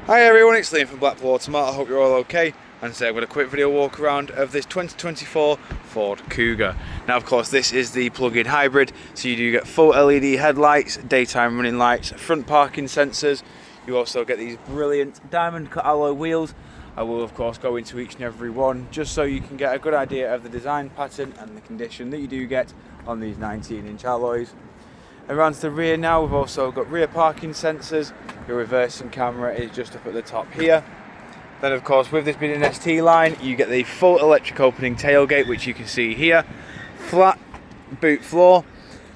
Hi everyone, it's Liam from Blackpool Automart. I hope you're all okay. And today I've got a quick video walk around of this 2024 Ford Kuga. Now of course this is the plug-in hybrid, so you do get full LED headlights, daytime running lights, front parking sensors. You also get these brilliant diamond cut alloy wheels. I will of course go into each and every one just so you can get a good idea of the design pattern and the condition that you do get on these 19-inch alloys. Around to the rear now, we've also got rear parking sensors. Your reversing camera is just up at the top here. Then of course, with this being an ST line, you get the full electric opening tailgate, which you can see here. Flat boot floor.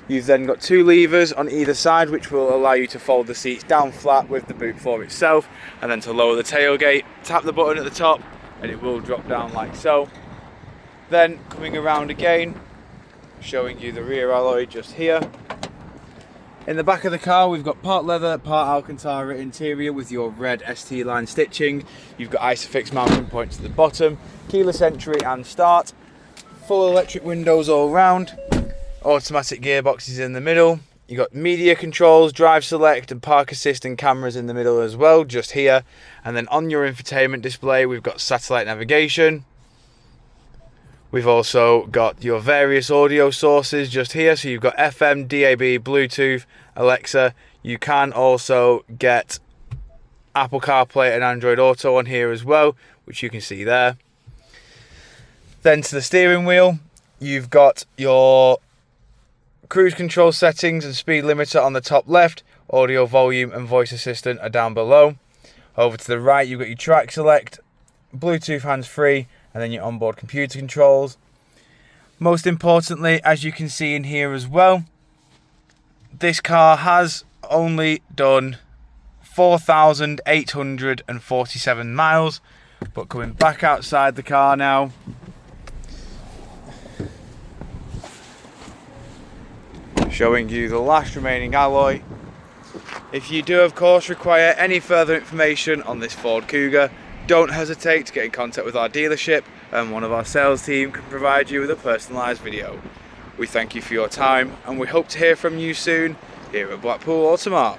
You've then got two levers on either side, which will allow you to fold the seats down flat with the boot floor itself. And then to lower the tailgate, tap the button at the top and it will drop down like so. Then coming around again, showing you the rear alloy just here. In the back of the car, we've got part leather, part Alcantara interior with your red ST line stitching. You've got Isofix mounting points at the bottom, keyless entry and start, full electric windows all round, automatic gearboxes in the middle. You've got media controls, drive select and park assist and cameras in the middle as well, just here. And then on your infotainment display, we've got satellite navigation. We've also got your various audio sources just here. So you've got FM, DAB, Bluetooth, Alexa. You can also get Apple CarPlay and Android Auto on here as well, which you can see there. Then to the steering wheel, you've got your cruise control settings and speed limiter on the top left. Audio volume and voice assistant are down below. Over to the right, you've got your track select, Bluetooth hands-free, and then your onboard computer controls. Most importantly, as you can see in here as well, this car has only done 4,847 miles. But coming back outside the car now, showing you the last remaining alloy. If you do of course require any further information on this Ford Kuga, don't hesitate to get in contact with our dealership and one of our sales team can provide you with a personalised video. We thank you for your time and we hope to hear from you soon here at Blackpool Automart.